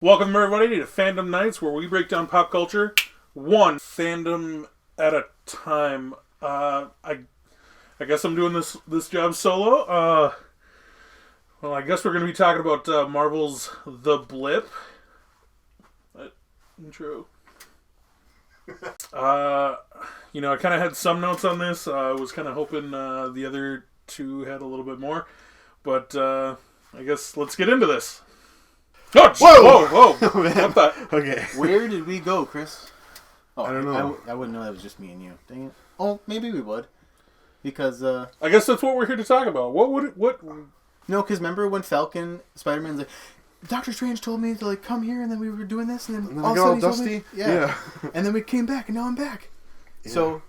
Welcome everybody to Phandom Knights, where we break down pop culture one fandom at a time. I guess I'm doing this job solo. Well, I guess we're going to be talking about Marvel's The Blip. Intro. I kind of had some notes on this. I was kind of hoping the other two had a little bit more, but I guess let's get into this. Oh, whoa! Man. What the? Okay. Where did we go, Chris? Oh, I don't know. I wouldn't know that was just me and you. Dang it. Oh, maybe we would. Because, I guess that's what we're here to talk about. What? No, because remember when Spider-Man's like, Doctor Strange told me to, come here, and then we were doing this, and then all of a sudden he told me... Yeah. And then we came back, and now I'm back. Yeah. So,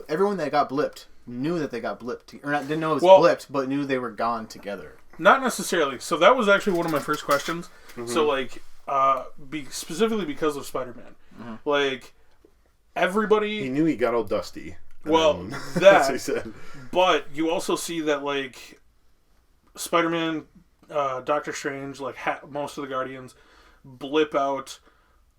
everyone that got blipped knew that they got blipped. Or not, didn't know it was blipped, but knew they were gone together. Not necessarily. So that was actually one of my first questions. Mm-hmm. So, specifically because of Spider-Man. Mm-hmm. Everybody... He knew he got all dusty. Well, that's what he said. But you also see that, Spider-Man, Doctor Strange, most of the Guardians, blip out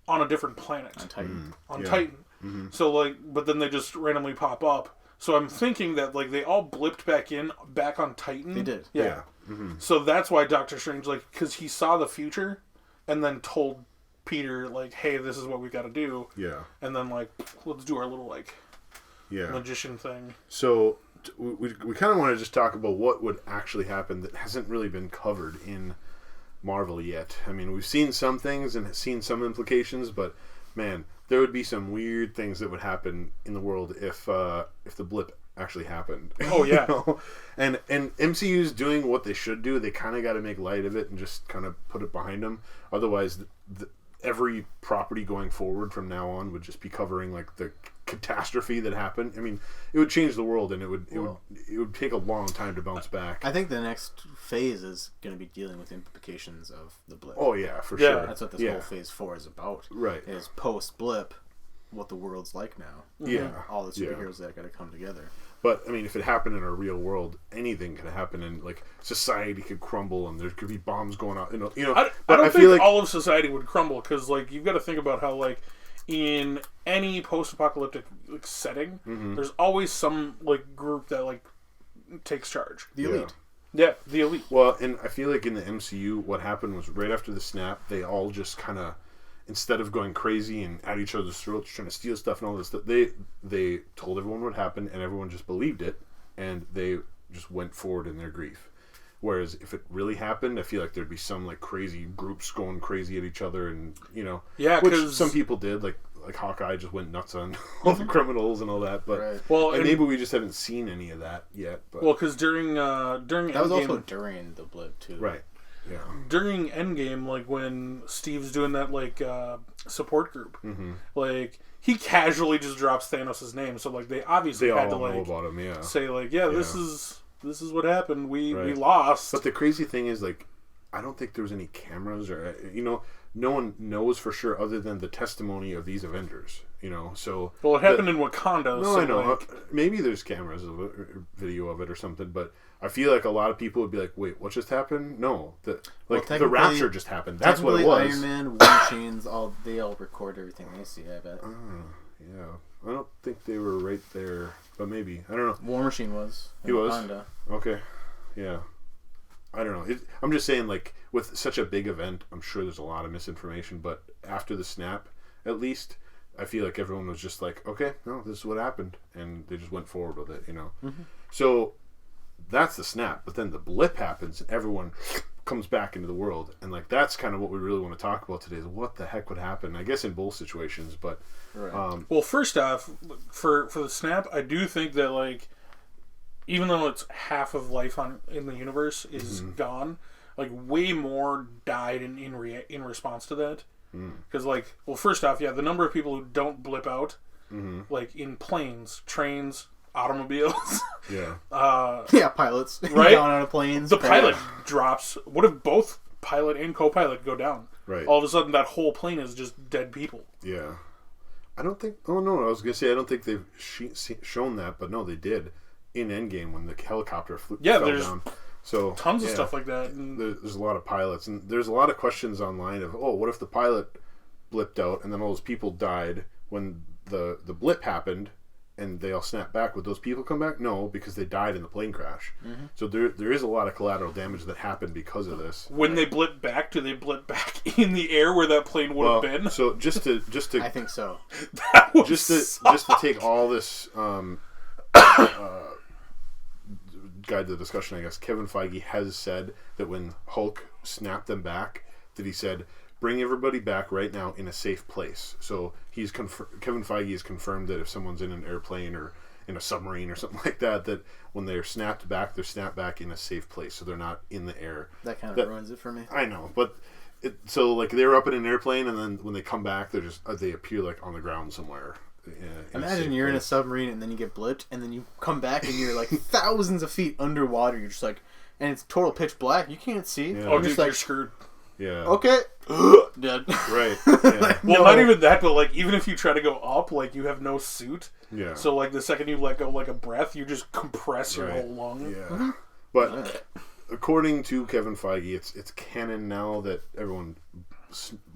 on a different planet. On Titan. Titan. Mm-hmm. So, but then they just randomly pop up. So I'm thinking that, they all blipped back on Titan. They did. Yeah. Mm-hmm. So that's why Doctor Strange, because he saw the future and then told Peter, hey, this is what we got to do. Yeah. And then, let's do our little, magician thing. So we kind of want to just talk about what would actually happen that hasn't really been covered in Marvel yet. I mean, we've seen some things and seen some implications, but, man, there would be some weird things that would happen in the world if the blip actually happened. Oh, yeah. And MCU's doing what they should do. They kind of got to make light of it and just kind of put it behind them. Otherwise, every property going forward from now on would just be covering the catastrophe that happened. I mean, it would change the world, and it would take a long time to bounce back. I think the next phase is going to be dealing with implications of the blip. Oh yeah, for sure. That's what this whole phase 4 is about. Right. Is post blip, what the world's like now. Yeah. All the superheroes that got to come together. But, I mean, if it happened in a real world, anything could happen, and, society could crumble, and there could be bombs going out. I don't think all of society would crumble, because, you've got to think about how, in any post-apocalyptic setting, there's always some, group that, takes charge. The elite. Yeah, the elite. Well, and I feel like in the MCU, what happened was right after the snap, they all just kind of... Instead of going crazy and at each other's throats trying to steal stuff and all this stuff, they told everyone what happened, and everyone just believed it, and they just went forward in their grief. Whereas if it really happened, I feel like there'd be some crazy groups going crazy at each other, and yeah, which some people did, like Hawkeye just went nuts on all the criminals and all that. But and maybe we just haven't seen any of that yet. But. Well, because during that Endgame, was also during the blip too, right? Yeah. During Endgame, when Steve's doing that support group, he casually just drops Thanos' name. So they obviously had to know about him, yeah. Say this is what happened. We lost. But the crazy thing is I don't think there was any cameras or no one knows for sure other than the testimony of these Avengers. So it happened in Wakanda. No, so I know. Maybe there's cameras or video of it or something, but I feel like a lot of people would be like, "Wait, what just happened?" No, the rapture just happened. That's what it was. Iron Man, War Machines, they all record everything they see. I bet. Yeah, I don't think they were right there, but maybe I don't know. War Machine was. He was. Wakanda. Okay, yeah. I don't know. I'm just saying, with such a big event, I'm sure there's a lot of misinformation. But after the snap, at least, I feel like everyone was just okay, no, this is what happened, and they just went forward with it. Mm-hmm. So that's the snap. But then the blip happens, and everyone comes back into the world, and that's kind of what we really want to talk about today. Is what the heck would happen? I guess in both situations, but well, first off, for the snap, I do think that even though it's half of life in the universe is gone, way more died in response to that. Because, first off, the number of people who don't blip out, in planes, trains, automobiles. Yeah. Pilots. Right? Down out of planes. The pilot drops. What if both pilot and co-pilot go down? Right. All of a sudden, that whole plane is just dead people. Yeah. I don't think... Oh, no, I was going to say, I don't think they've shown that, but no, they did. In Endgame, when the helicopter fell down. So tons of stuff like that. And there's a lot of pilots, and there's a lot of questions online of, what if the pilot blipped out and then all those people died when the blip happened, and they all snapped back? Would those people come back? No, because they died in the plane crash. Mm-hmm. So there is a lot of collateral damage that happened because of this. When they blip back, do they blip back in the air where that plane would have been? So just to I think so. just to take all this guide the discussion, I guess, Kevin Feige has said that when Hulk snapped them back, that he said, bring everybody back right now in a safe place. So Kevin Feige has confirmed that if someone's in an airplane or in a submarine or something like that, that when they're snapped back in a safe place, so they're not in the air. That kind of ruins it for me. I know, but so like they're up in an airplane, and then when they come back, they appear like on the ground somewhere. Imagine you're in a submarine and then you get blipped, and then you come back and you're like thousands of feet underwater. You're just like, and it's total pitch black. You can't see. Yeah. Oh, dude, you're screwed. Yeah. Okay. Dead. Right. Yeah. Like, well, not even that, but like even if you try to go up, like you have no suit. Yeah. So like the second you let go like a breath, you just compress your whole lung. Yeah. Mm-hmm. But according to Kevin Feige, it's canon now that everyone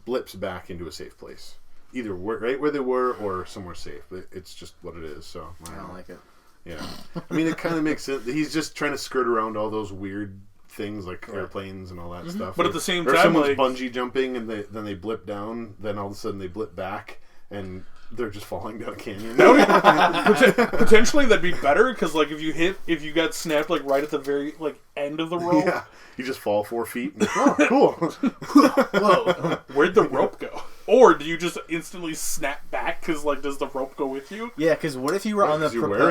blips back into a safe place. Either right where they were or somewhere safe. It's just what it is. So I don't like it. Yeah, I mean it kind of makes sense. He's just trying to skirt around all those weird things like airplanes and all that stuff. But at the same or time, someone's like, bungee jumping and then they blip down. Then all of a sudden they blip back and they're just falling down a canyon. Potentially that'd be better because like if you got snapped like right at the very like end of the rope, yeah, you just fall 4 feet. And, cool. Whoa, where'd the rope go? Or do you just instantly snap back because like does the rope go with you? Yeah, because what if you were on the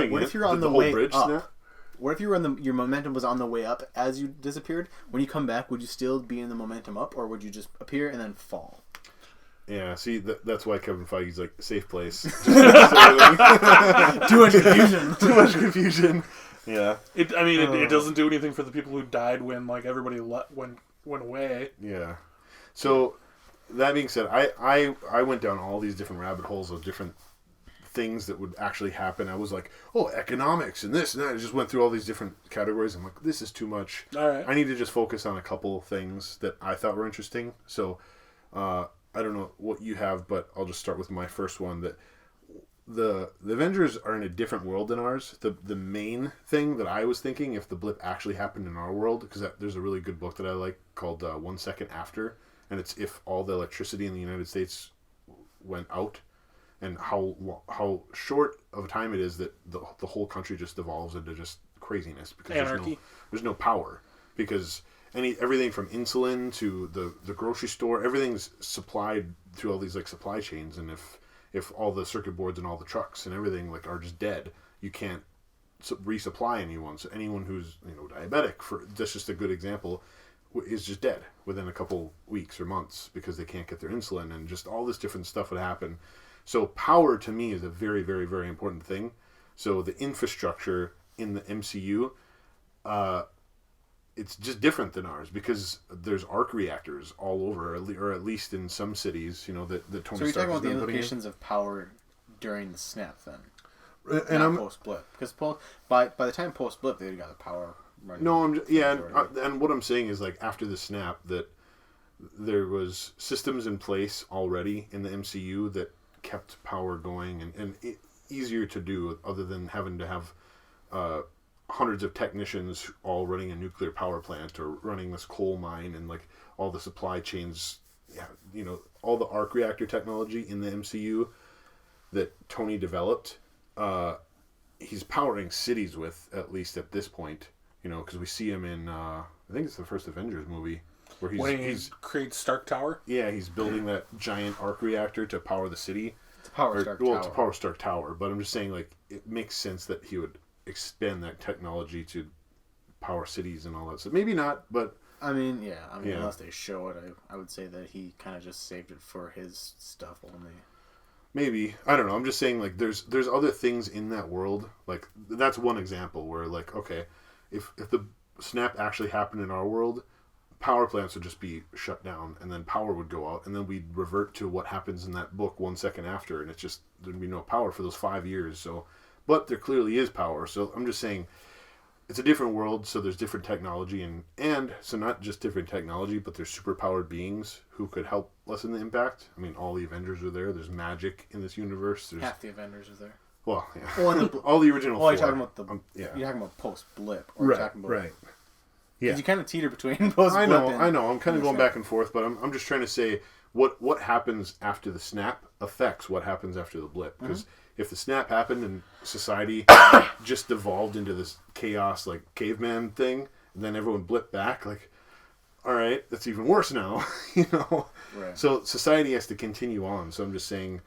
what if you're on the way up? Snap? What if you were your momentum was on the way up as you disappeared? When you come back, would you still be in the momentum up, or would you just appear and then fall? Yeah, see, that's why Kevin Feige's like, safe place. Too much confusion. Too much confusion. Yeah. It doesn't do anything for the people who died when like everybody went away. Yeah. So that being said, I went down all these different rabbit holes of different things that would actually happen. I was like, economics and this and that. I just went through all these different categories. I'm like, this is too much. All right. I need to just focus on a couple things that I thought were interesting. So I don't know what you have, but I'll just start with my first one. That the Avengers are in a different world than ours. The main thing that I was thinking, if the blip actually happened in our world, because there's a really good book that I like called 1 Second After, and it's if all the electricity in the United States went out, and how short of a time it is that the whole country just devolves into just craziness because anarchy. There's no power, because everything from insulin to the grocery store, everything's supplied through all these like supply chains, and if all the circuit boards and all the trucks and everything like are just dead, you can't resupply anyone. So anyone who's diabetic, that's just a good example, is just dead within a couple weeks or months because they can't get their insulin, and just all this different stuff would happen. So power to me is a very, very, very important thing. So the infrastructure in the MCU, it's just different than ours because there's arc reactors all over, or at least in some cities, that Tony Stark. So you're talking about the implications of power during the snap, then, and I'm post blip, because by the time post blip they got the power running. No, and what I'm saying is like after the snap that there was systems in place already in the MCU that kept power going and easier to do, other than having to have hundreds of technicians all running a nuclear power plant or running this coal mine, and like all the supply chains, all the arc reactor technology in the MCU that Tony developed, he's powering cities with, at least at this point, because we see him in I think it's the first Avengers movie where he's creates Stark Tower. Yeah, he's building that giant arc reactor to power the city. To power Stark Tower. But I'm just saying, like, it makes sense that he would expand that technology to power cities and all that. So maybe not, but I mean, unless they show it, I would say that he kind of just saved it for his stuff only. Maybe. I don't know. I'm just saying, like, there's other things in that world. Like, that's one example where, like, okay, if the snap actually happened in our world, power plants would just be shut down, and then power would go out, and then we'd revert to what happens in that book 1 second after, and it's just, there'd be no power for those 5 years. So, but there clearly is power. So I'm just saying, it's a different world, so there's different technology, and so not just different technology, but there's superpowered beings who could help lessen the impact. I mean, all the Avengers are there. There's magic in this universe. There's, half the Avengers are there. Well, yeah. All the original four. You're talking about you're talking about post-Blip. Or Right, talking about, right. Yeah. You kind of teeter between post-Blip I know. I'm kind of going back and forth, but I'm just trying to say what happens after the snap affects what happens after the blip. Because if the snap happened and society just devolved into this chaos, like caveman thing, and then everyone blipped back, like, all right, that's even worse now, you know? Right. So society has to continue on. So I'm just saying,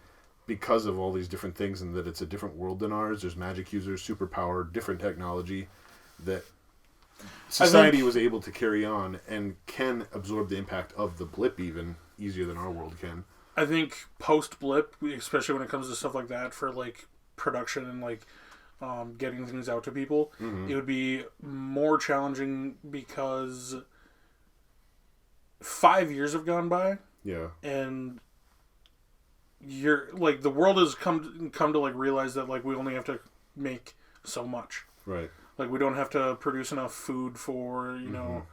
because of all these different things and that it's a different world than ours, there's magic users, superpower, different technology, that society was able to carry on and can absorb the impact of the blip even easier than our world can. I think post-Blip, especially when it comes to stuff like that for like production and like getting things out to people, it would be more challenging because 5 years have gone by. Yeah. And you're like the world has come to like realize that like we only have to make so much. Right. Like we don't have to produce enough food for, you know,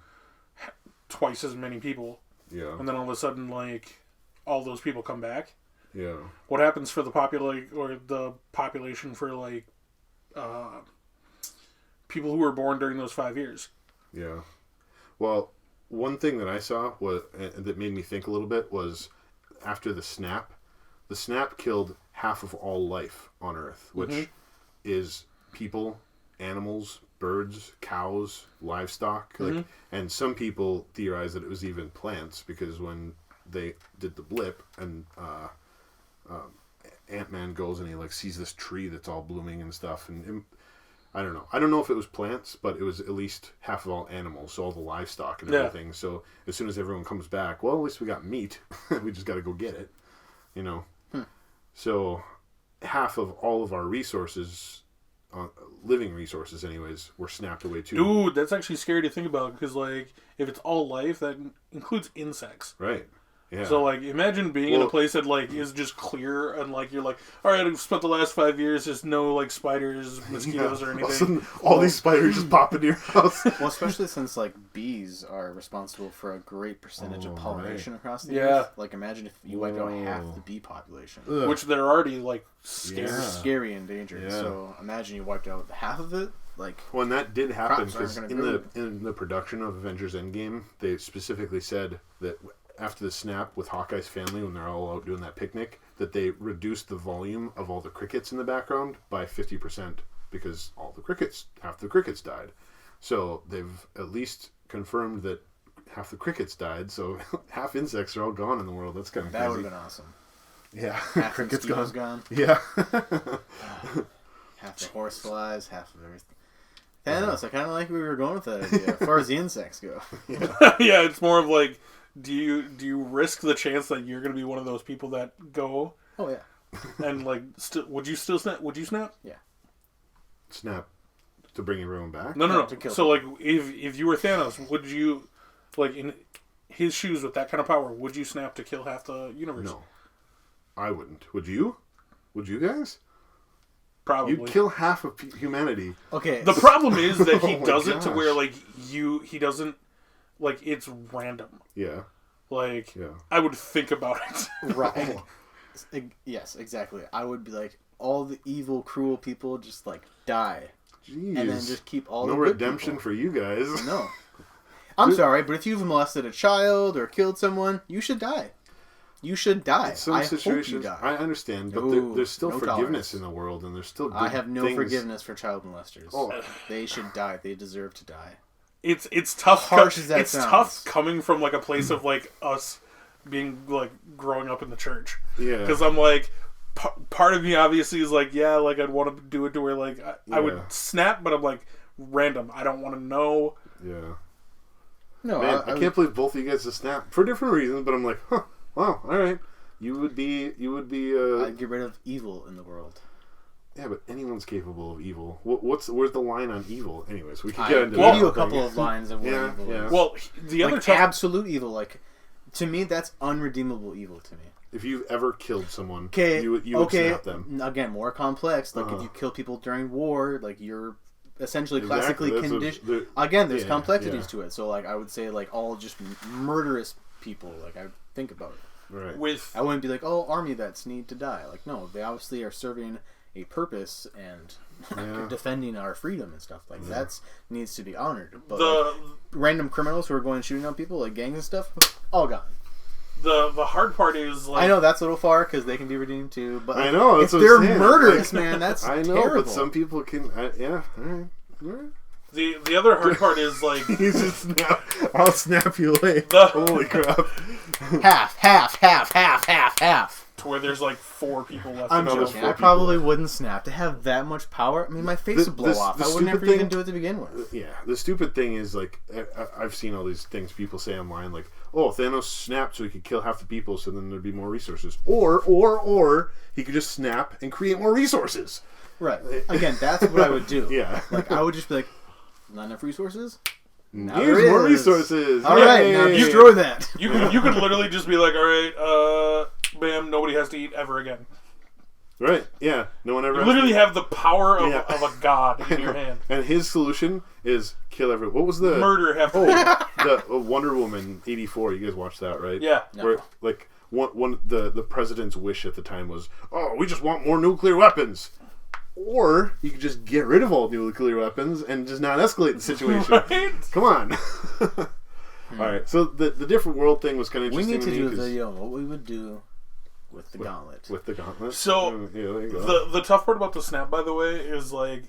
twice as many people. Yeah. And then all of a sudden like all those people come back. Yeah. What happens for the population for like people who were born during those 5 years? Yeah. Well, one thing that I saw was that made me think a little bit was after the snap killed half of all life on Earth, which is people, animals, birds, cows, livestock, like, and some people theorize that it was even plants because when they did the blip and Ant-Man goes and he like sees this tree that's all blooming and stuff, and I don't know if it was plants, but it was at least half of all animals, so all the livestock and everything. So as soon as everyone comes back, well, at least we got meat. We just got to go get it, you know. So half of all of our resources, living resources anyways, were snapped away too. Dude, that's actually scary to think about because like if it's all life, that includes insects. Right. Yeah. So like imagine being in a place that like is just clear and like you're like, all right, I've spent the last 5 years, there's no like spiders, mosquitoes or anything. All these spiders just pop into your house. Well, especially since like bees are responsible for a great percentage of pollination across the earth. Like imagine if you wiped out half the bee population, which they're already like scary and dangerous. Yeah. So imagine you wiped out half of it. Like when that did happen, because in the production of Avengers Endgame, they specifically said that after the snap with Hawkeye's family, when they're all out doing that picnic, that they reduced the volume of all the crickets in the background by 50% because half the crickets died. So they've at least confirmed that half the crickets died, so half insects are all gone in the world. That's kind of crazy. That would have been awesome. Yeah. Half crickets gone. Yeah. Half the horseflies, half of everything. Thanos, I kind of like where we were going with that idea, as far as the insects go. Yeah, it's more of like, do you risk the chance that you're going to be one of those people that go? Oh yeah. And like, would you still snap? Would you snap? Yeah. Snap to bring everyone back? No. So like, if you were Thanos, would you, like in his shoes with that kind of power, would you snap to kill half the universe? No, I wouldn't. Would you? Would you guys? Probably. You'd kill half of humanity. Okay. The problem is that he does it to gosh. where like he doesn't. Like, it's random. Yeah. Like, I would think about it. Right. Yes, exactly. I would be like, all the evil, cruel people just, like, die. Jeez. And then just keep all no the good redemption people. for you guys. No. I'm sorry, but if you've molested a child or killed someone, you should die. You should die. In some situations, hope you die. I understand, but there's still forgiveness in the world, and there's still good I have no things. Forgiveness for child molesters. Oh. They should die. They deserve to die. It's tough. Harsh as that it's sounds. tough coming from like a place of like us being like growing up in the church. Yeah. Because I'm like, part of me obviously is like, yeah, like I'd want to do it to where like I would snap, but I'm like random. I don't want to know. Yeah. No, man, I can't believe both of you guys just snap for different reasons, but I'm like, huh, wow, all right. You would be. I'd get rid of evil in the world. Yeah, but anyone's capable of evil. Where's the line on evil? Anyways, we can get into that. I'll give you a thing. couple of lines of what evil is. Well, the other like absolute evil, like to me, that's unredeemable evil to me. If you've ever killed someone, you would snap them. Again, more complex. Like if you kill people during war, like you're essentially classically conditioned. Again, there's complexities to it. So like I would say like all just murderous people. Like I think about it. Right. I wouldn't be like, oh, army vets need to die. Like no, they obviously are serving a purpose and defending our freedom and stuff. Like that's needs to be honored. But like, random criminals who are going and shooting on people like gangs and stuff, all gone. The hard part is like, I know that's a little far because they can be redeemed too. But I know if they're murderous, man, that's I know. terrible. But some people can. All right. The other hard part is like He's just I'll snap you away. Holy crap! half. To where there's like 4 people left. I'm joking. I probably wouldn't snap to have that much power. I mean, my face would blow off. I would never even do it to begin with. Yeah, the stupid thing is like I've seen all these things people say online, like, "Oh, Thanos snapped so he could kill half the people, so then there'd be more resources," or he could just snap and create more resources. Right. Again, that's what I would do. Yeah. Like I would just be like, not enough resources. Now here's more resources. All right, now destroy that. You could literally just be like, all right, bam, nobody has to eat ever again. Right? Yeah. No one ever. You literally have the power of a god in your hand. And his solution is kill everyone. What was the murder? The Wonder Woman 84. You guys watched that, right? Yeah. Where like the president's wish at the time was, oh, we just want more nuclear weapons. Or you could just get rid of all nuclear weapons and just not escalate the situation. Right? Come on. All right. So the different world thing was kind of interesting. We need to do a video on what we would do with the gauntlet. With the gauntlet. So there you go. the tough part about the snap, by the way, is like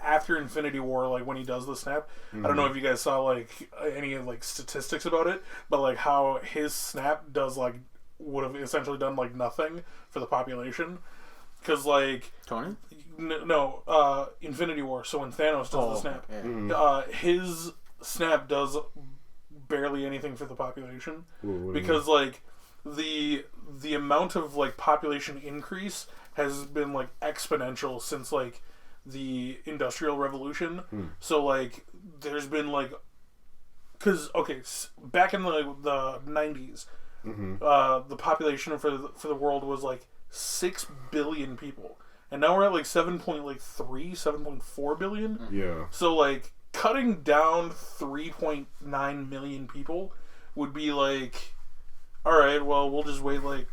after Infinity War, like when he does the snap, I don't know if you guys saw like any like statistics about it, but like how his snap does like would have essentially done like nothing for the population, because like Tony. No, Infinity War. So when Thanos does the snap, his snap does barely anything for the population. Because like the amount of like population increase has been like exponential since like the Industrial Revolution. So like there's been like, because back in the 90s, the population for the world was like 6 billion people. And now we're at like 7.4 billion. Yeah. So like cutting down 3.9 million people would be like, all right, well, we'll just wait like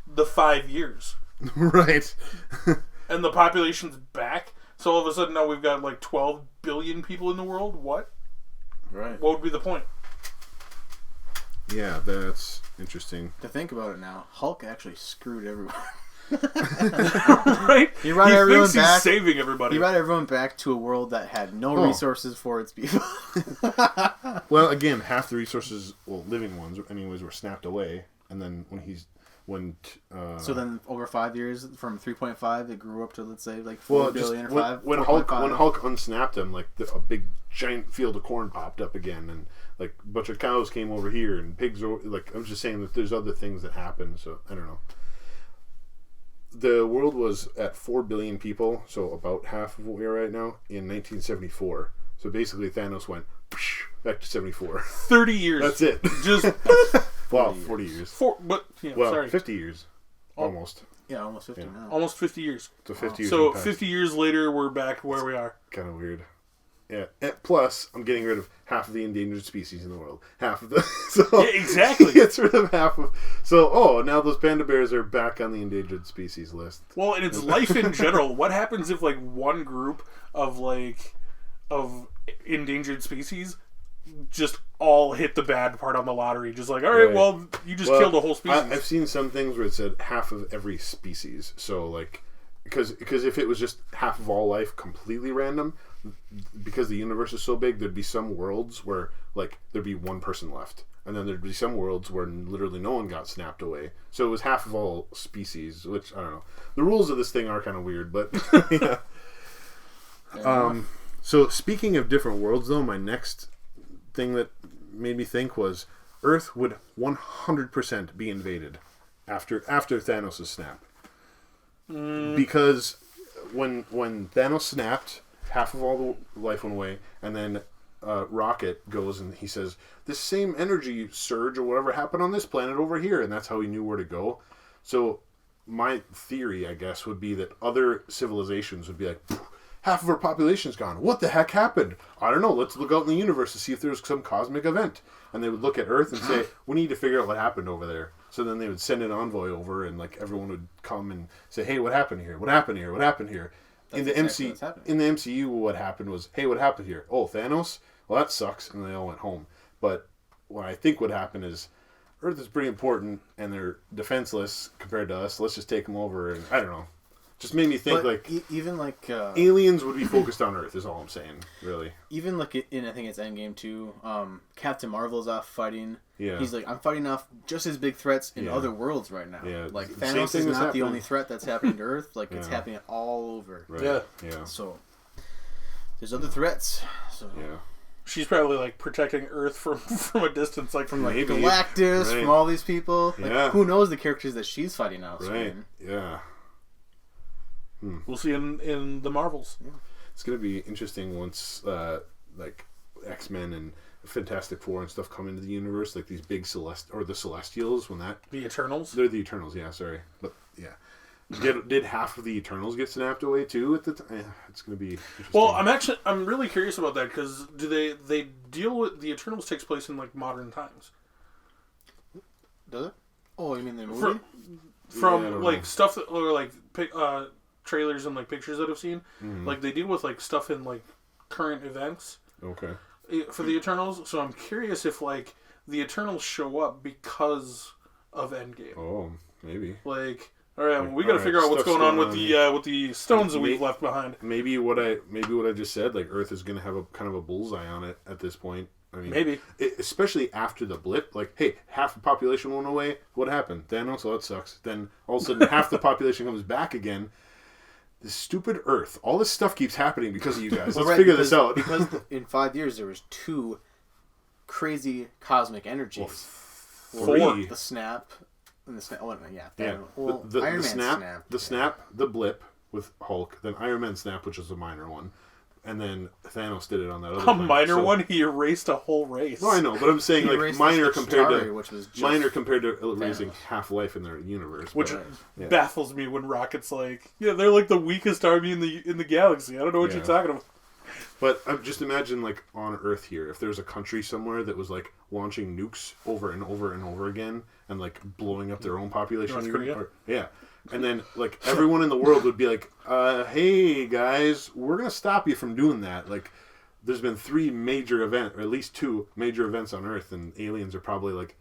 the 5 years. Right. And the population's back. So all of a sudden now we've got like 12 billion people in the world. What? Right. What would be the point? Yeah, that's interesting. To think about it now, Hulk actually screwed everyone. Right? He thinks he's saving everybody. He brought everyone back to a world that had no resources for its people. Well, again, half the resources, living ones, anyways, were snapped away, and then so then over 5 years, from 3.5, it grew up to let's say like 4 billion or 5. When Hulk unsnapped him, like a big giant field of corn popped up again, and like a bunch of cows came over here, and pigs. Like I was just saying that there's other things that happen. So I don't know. The world was at 4 billion people, so about half of what we are right now, in 1974. So basically Thanos went back to 74. 30 years. That's it. Just 40 years. 50 years. Almost. Yeah, almost 50 now. Almost 50 years. So 50 years. So 50 years later, we're back where we are. Kind of weird. Yeah. Plus, I'm getting rid of half of the endangered species in the world. Half of the. So yeah, exactly. He gets rid of half of. So, now those panda bears are back on the endangered species list. Well, and it's life in general. What happens if like one group of endangered species just all hit the bad part on the lottery? Just like, all right, well, you just killed a whole species. I've seen some things where it said half of every species. So, like, because if it was just half of all life completely random, because the universe is so big, there'd be some worlds where like there'd be one person left, and then there'd be some worlds where literally no one got snapped away. So it was half of all species, which I don't know. The rules of this thing are kind of weird, but yeah. So speaking of different worlds, though, my next thing that made me think was Earth would 100% be invaded after Thanos' snap, because when Thanos snapped, half of all the life went away, and then Rocket goes and he says, this same energy surge or whatever happened on this planet over here, and that's how he knew where to go. So my theory, I guess, would be that other civilizations would be like, half of our population's gone. What the heck happened? I don't know. Let's look out in the universe to see if there's some cosmic event. And they would look at Earth and say, we need to figure out what happened over there. So then they would send an envoy over, and like everyone would come and say, hey, what happened here? What happened here? What happened here? In the MCU, what happened was, hey, what happened here? Oh, Thanos? Well, that sucks. And they all went home. But what I think would happen is Earth is pretty important, and they're defenseless compared to us. Let's just take them over. And I don't know. Just made me think even aliens would be focused on Earth is all I'm saying, really. Even like in I think it's Endgame too. Captain Marvel's off fighting. Yeah. He's like, I'm fighting off just as big threats in other worlds right now. Yeah. Like Thanos is not the only threat that's happening to Earth. Like it's happening all over. Right. Yeah. So there's other threats. So yeah. She's probably like protecting Earth from a distance, like from like Galactus, from all these people. Like, who knows the characters that she's fighting out? Right. Yeah. We'll see in the Marvels. Yeah. It's gonna be interesting once like X-Men and Fantastic Four and stuff come into the universe, like these big the Celestials. When the Eternals. They're the Eternals. Yeah, sorry, but yeah. Did half of the Eternals get snapped away too at the time? It's going to be interesting. Well, I'm really curious about that because do they deal with the Eternals takes place in like modern times? Does it? Oh, you mean the movie? From like stuff that, or like trailers and like pictures that I've seen, like they deal with like stuff in like current events. Okay. For the Eternals, so I'm curious if like the Eternals show up because of Endgame. Oh, maybe. Like. All right, well, we got to figure out what's going on with the stones that we've left behind. Maybe what I just said, like Earth is going to have a kind of a bullseye on it at this point. I mean, maybe especially after the blip. Like, hey, half the population went away. What happened? Thanos, so that sucks. Then all of a sudden, half the population comes back again. This stupid Earth. All this stuff keeps happening because of you guys. Let's figure this out. Because in 5 years there was 2 crazy cosmic energies. Well, 4. The snap. The Iron Man snap, the snap, the blip with Hulk, then Iron Man snap, which was a minor one, and then Thanos did it on that other. A minor one? He erased a whole race. No, I know, but I'm saying like minor compared to erasing half-life in their universe, which baffles me when Rocket's like, yeah, they're like the weakest army in the galaxy. I don't know what you're talking about. But just imagine, like, on Earth here, if there's a country somewhere that was, like, launching nukes over and over and over again and, like, blowing up their own population. North Korea? Yeah. And then, like, everyone in the world would be like, hey, guys, we're going to stop you from doing that. Like, there's been 3 major events, or at least 2 major events on Earth, and aliens are probably like,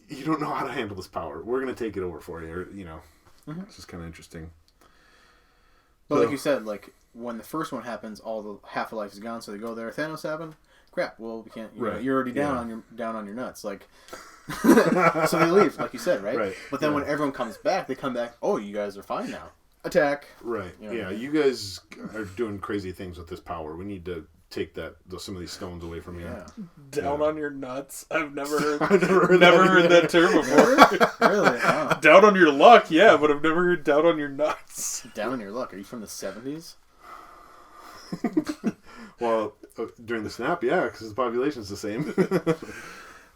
you don't know how to handle this power. We're going to take it over for you. Or, you know, It's just kind of interesting. But like you said, like, when the first one happens, all the half of life is gone, so they go there. Thanos happened. Crap. Well, we can't. You're already down on your nuts. Like, so they leave, like you said, right? Right. But then when everyone comes back, they come back. Oh, you guys are fine now. Attack. Right. You guys are doing crazy things with this power. We need to take some of these stones away from you. Down on your nuts. I've never heard that term before. Really? Oh. Down on your luck, yeah, but I've never heard down on your nuts. Down on your luck. Are you from the 70s? Well, during the snap, yeah, because the population's the same.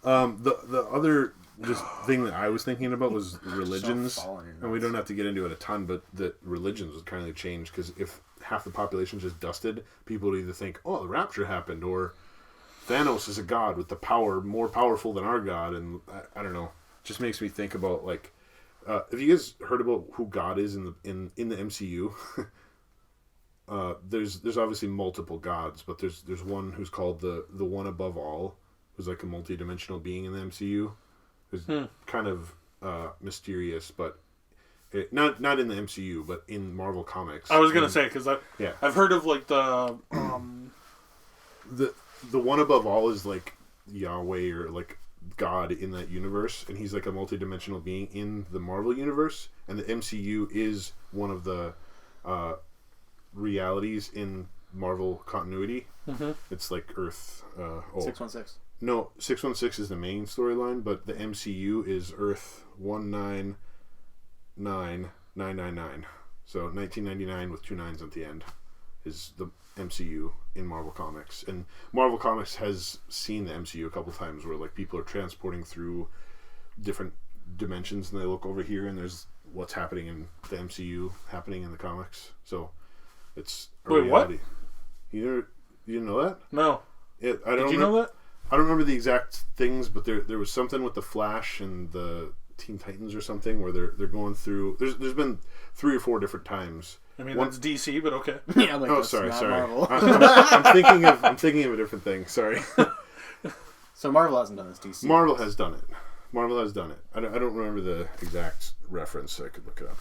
The other just thing that I was thinking about was religions, and we don't have to get into it a ton, but that religions would kind of change, because if half the population just dusted, people would either think, oh, the rapture happened, or Thanos is a god with the power more powerful than our god, and I don't know. It just makes me think about, like, have you guys heard about who God is in the MCU? There's obviously multiple gods, but there's one who's called the one above all, who's like a multi-dimensional being in the MCU. Who's kind of mysterious, but not in the MCU, but in Marvel Comics. I was gonna say, because I've heard of like the one above all is like Yahweh or like God in that universe, and he's like a multi-dimensional being in the Marvel universe, and the MCU is one of the realities in Marvel continuity. It's like Earth 616. No, 616 is the main storyline, but the MCU is Earth 1999. So 1999 with 2 9s at the end is the MCU in Marvel Comics. And Marvel Comics has seen the MCU a couple times where like people are transporting through different dimensions, and they look over here and there's what's happening in the MCU happening in the comics. So It's a Wait, reality. what? You didn't know that? No. Did you know that? I don't remember the exact things, but there was something with the Flash and the Teen Titans or something where they're going through. There's been 3 or 4 different times. I mean, that's DC, but okay. Yeah, I'm like, oh, sorry. Marvel. I'm thinking of a different thing. Sorry. So Marvel hasn't done this. DC. Marvel has done it. I don't remember the exact reference. So I could look it up,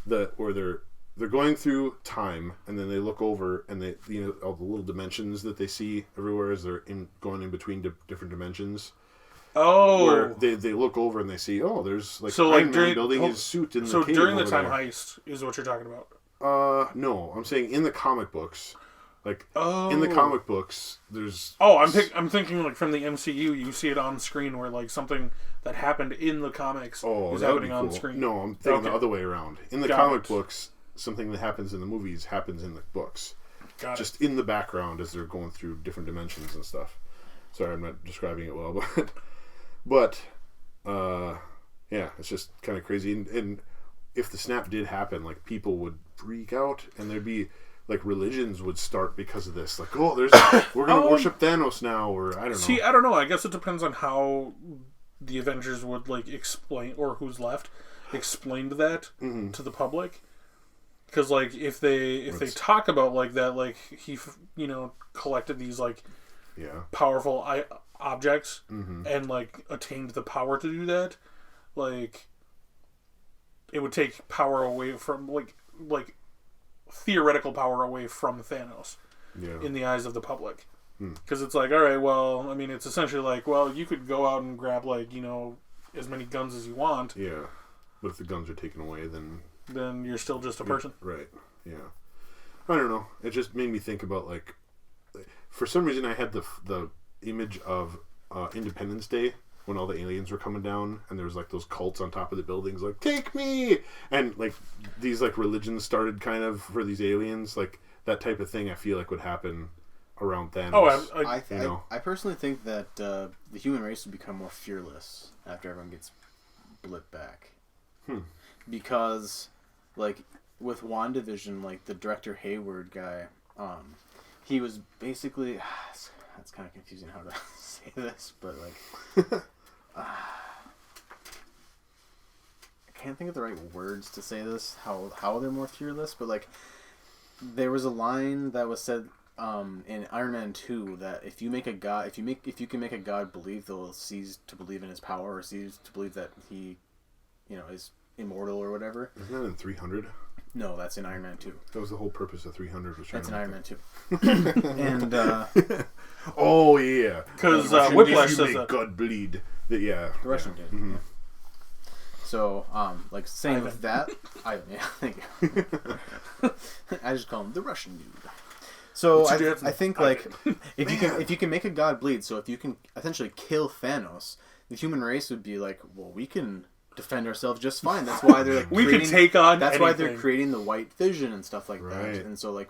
but where they're going through time, and then they look over, and they all the little dimensions that they see everywhere as they're going in between different dimensions. Oh, where they look over and they see, there's Iron Man building his suit in the cave. So during the time there. heist is what you're talking about. No, I'm saying in the comic books. In the comic books, there's... I'm thinking from the MCU, you see it on screen where something that happened in the comics is happening on screen. No, I'm thinking the other way around. In the comic books, something that happens in the movies happens in the books. Just in the background as they're going through different dimensions and stuff. Sorry, I'm not describing it well, but yeah, it's just kind of crazy. And if the snap did happen, people would freak out, and there'd be... religions would start because of this. We're going to worship Thanos now, or I don't know. See, I don't know. I guess it depends on how the Avengers would, explain, or who's left, explained that to the public. Because, if they talk about, that, he, collected these, powerful objects and, attained the power to do that, it would take power away from, theoretical power away from Thanos in the eyes of the public. Because it's all right, well, I mean, it's essentially you could go out and grab, as many guns as you want. Yeah. But if the guns are taken away, then you're still just a person. Right. Yeah. I don't know. It just made me think about, for some reason I had the image of Independence Day, when all the aliens were coming down, and there was those cults on top of the buildings, take me, and these religions started kind of for these aliens, that type of thing. I feel would happen around Thanos. I personally think that the human race would become more fearless after everyone gets Blip back, because with WandaVision, the director Hayward guy, he was basically that's kind of confusing how to say this, but I can't think of the right words to say this. How they're more fearless, but there was a line that was said in Iron Man 2 that if you can make a god believe, they'll cease to believe in his power, or cease to believe that he, is immortal or whatever. Isn't that in 300? No, that's in Iron Man 2. That was the whole purpose of 300. That's in Iron Man 2. And oh yeah, because Whiplash says that God bleed. Yeah, the Russian dude. Mm-hmm. Yeah. So, same with that. Thank you. I just call him the Russian dude. So I think if you can make a god bleed, so if you can essentially kill Thanos, the human race would be well, we can defend ourselves just fine. That's why they're we can take on. That's anything. Why they're creating the White Vision and stuff like that. And so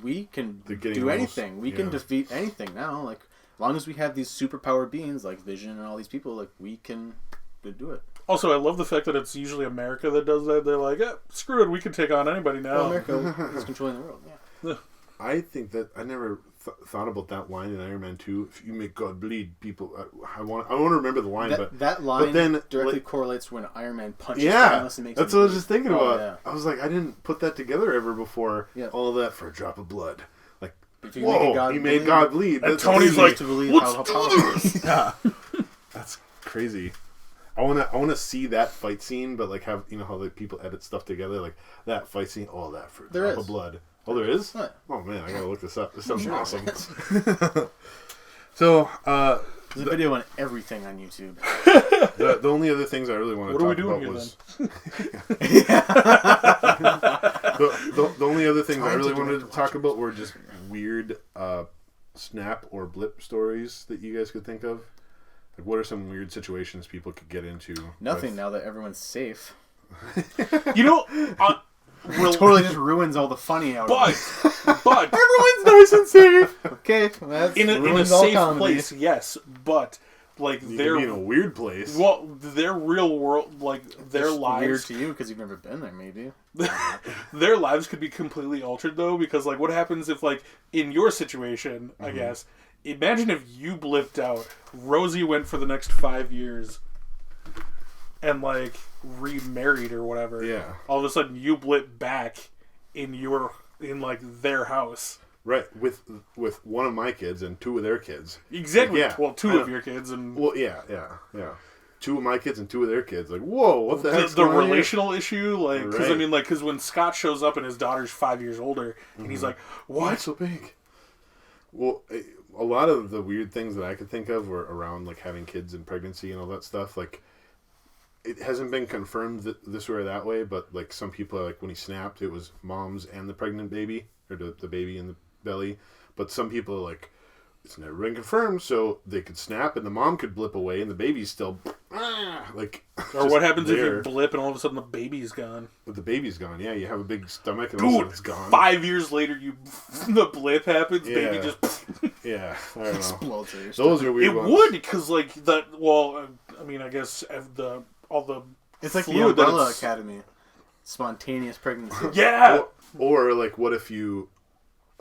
we can do anything. We can defeat anything now. As long as we have these superpowered beings like Vision and all these people, we can do it. Also, I love the fact that it's usually America that does that. They're screw it, we can take on anybody now. Well, America is controlling the world. Yeah. I think that I never thought about that line in Iron Man 2. If you make God bleed, people. I want to remember the line, that line then, directly correlates when Iron Man punches. Thanos and makes that's what I was just thinking about. Yeah. I was I didn't put that together ever before. Yeah. All of that for a drop of blood. If you he made God bleed. And Tony's to believe how powerful it is. Yeah, that's crazy. I wanna see that fight scene, but have how people edit stuff together, that fight scene. All that for a drop of blood. Oh, there is? What? Oh, man, I gotta look this up. This sounds awesome. So, there's a video on everything on YouTube. The only other things I really want to talk about was... the only other things I really wanted to talk about were just weird snap or blip stories that you guys could think of. What are some weird situations people could get into? Nothing, now that everyone's safe. Totally just ruins all the funny out of it. But everyone's nice and safe. Okay, that's in a safe place, yes. But like you their can be in a weird place. Well, their real world, like their it's lives. Weird to you because you've never been there, maybe. Their lives could be completely altered though, because like what happens if like in your situation, I guess. Imagine if you blipped out, Rosie went for the next 5 years, and like remarried or whatever. Yeah. All of a sudden, you blip back in like their house. Right, with one of my kids and 2 of their kids. Exactly. Like, yeah, well, 2 of your kids and. Well, yeah. 2 of my kids and 2 of their kids. Like, whoa, what the heck? The relational issue, like, because right. I mean, like, because when Scott shows up and his daughter's 5 years older, and he's like, "What? Why so big?" Well, a lot of the weird things that I could think of were around like having kids and pregnancy and all that stuff. Like, it hasn't been confirmed this way or that way, but like some people are like, when he snapped, it was mom's and the pregnant baby or the baby in the belly. But some people are like, it's never been confirmed, so they could snap and the mom could blip away and the baby's still like. Or what happens if you blip and all of a sudden the baby's gone? But the baby's gone. Yeah, you have a big stomach and all of a sudden it's gone. 5 years later, the blip happens. Yeah. Baby just. Yeah, I don't know. Explodes. Those are weird. It would, because like that. Well, I mean, I guess all the. It's like the Umbrella Academy, spontaneous pregnancy. Yeah. Or like, what if you,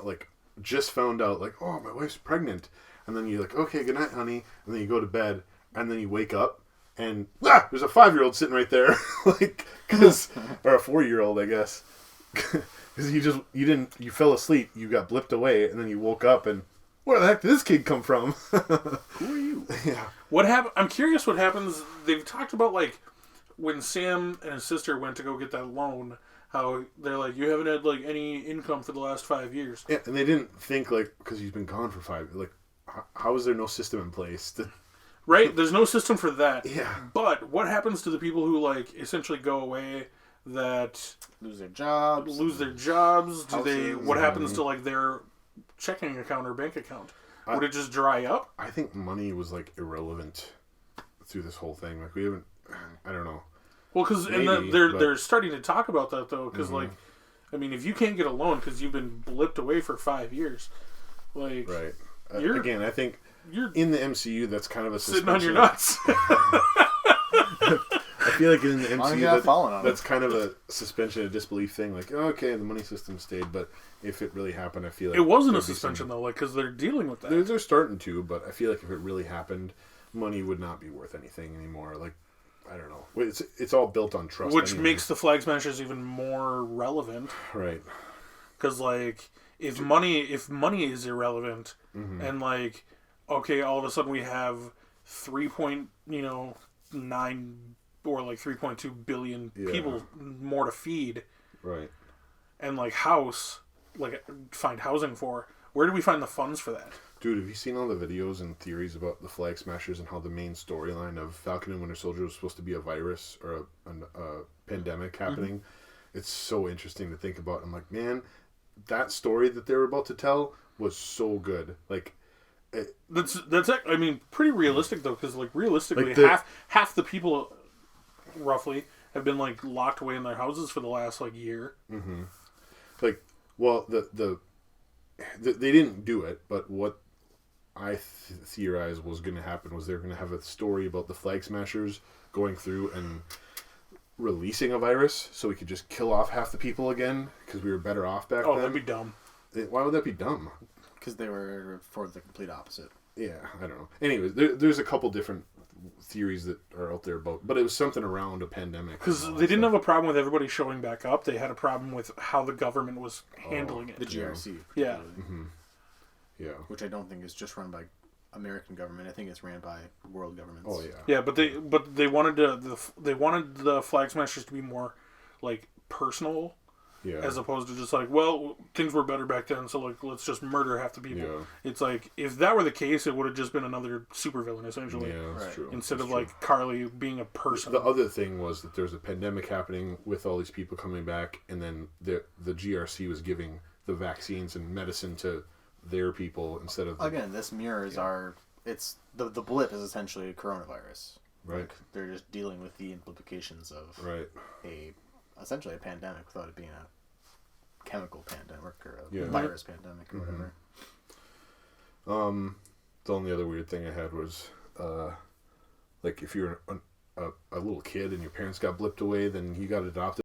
like, just found out like, oh, my wife's pregnant, and then you're like, okay, good night, honey, and then you go to bed, and then you wake up, and there's a 5-year-old sitting right there, like, or a 4-year-old, I guess, because you fell asleep, you got blipped away, and then you woke up, and where the heck did this kid come from? Who are you? Yeah. What happened? I'm curious. What happens? They've talked about like when Sam and his sister went to go get that loan. How they're like, you haven't had like any income for the last 5 years. Yeah, and they didn't think like because he's been gone for 5. Like, how is there no system in place? Right? There's no system for that. Yeah. But what happens to the people who like essentially go away that lose their jobs? Do they? What happens to like their checking account or bank account? Would it just dry up? I think money was like irrelevant through this whole thing. Like we haven't. I don't know. Well, because they're starting to talk about that though. Because like, I mean, if you can't get a loan because you've been blipped away for 5 years, like right. Again, I think you're in the MCU. That's kind of a sitting on your nuts. I feel like in the MCU that's kind of a suspension of disbelief thing. Like, okay, the money system stayed, but if it really happened, I feel like it wasn't a suspension though. Like, because they're dealing with that. They're starting to, but I feel like if it really happened, money would not be worth anything anymore. Like, I don't know. It's all built on trust, which makes the Flag Smashers even more relevant, right? Because like, if money is irrelevant, and like, okay, all of a sudden we have 3.9 or like 3.2 billion people more to feed, right? And like find housing for. Where do we find the funds for that? Dude, have you seen all the videos and theories about the Flag Smashers and how the main storyline of Falcon and Winter Soldier was supposed to be a virus or a pandemic happening? It's so interesting to think about. I'm like, man, that story that they were about to tell was so good. Like, that's I mean, pretty realistic though, because like realistically, like half the people roughly have been like locked away in their houses for the last like year. Mm-hmm. Like, well, they didn't do it, but what I theorized was going to happen was they're going to have a story about the Flag Smashers going through and releasing a virus so we could just kill off half the people again because we were better off back then. Oh, that'd be dumb. Why would that be dumb? Because they were for the complete opposite. Yeah, I don't know. Anyways, there's a couple different theories that are out there about, but it was something around a pandemic. Because they didn't have a problem with everybody showing back up. They had a problem with how the government was handling it. The GRC. Yeah. Mm-hmm. Yeah. Which I don't think is just run by American government. I think it's ran by world governments. Oh yeah. Yeah, but they wanted the Flag Smashers to be more like personal. Yeah. As opposed to just like, well, things were better back then, so like let's just murder half the people. Yeah. It's like if that were the case, it would have just been another supervillain essentially. Yeah, that's true. Instead that's of like Carly being a person. The other thing was that there's a pandemic happening with all these people coming back, and then the GRC was giving the vaccines and medicine to their people instead of again. This mirrors our. It's the blip is essentially a coronavirus. Right. Like, they're just dealing with the implications of essentially a pandemic without it being a chemical pandemic or a virus pandemic or whatever. The only other weird thing I had was like if you're a little kid and your parents got blipped away, then you got adopted.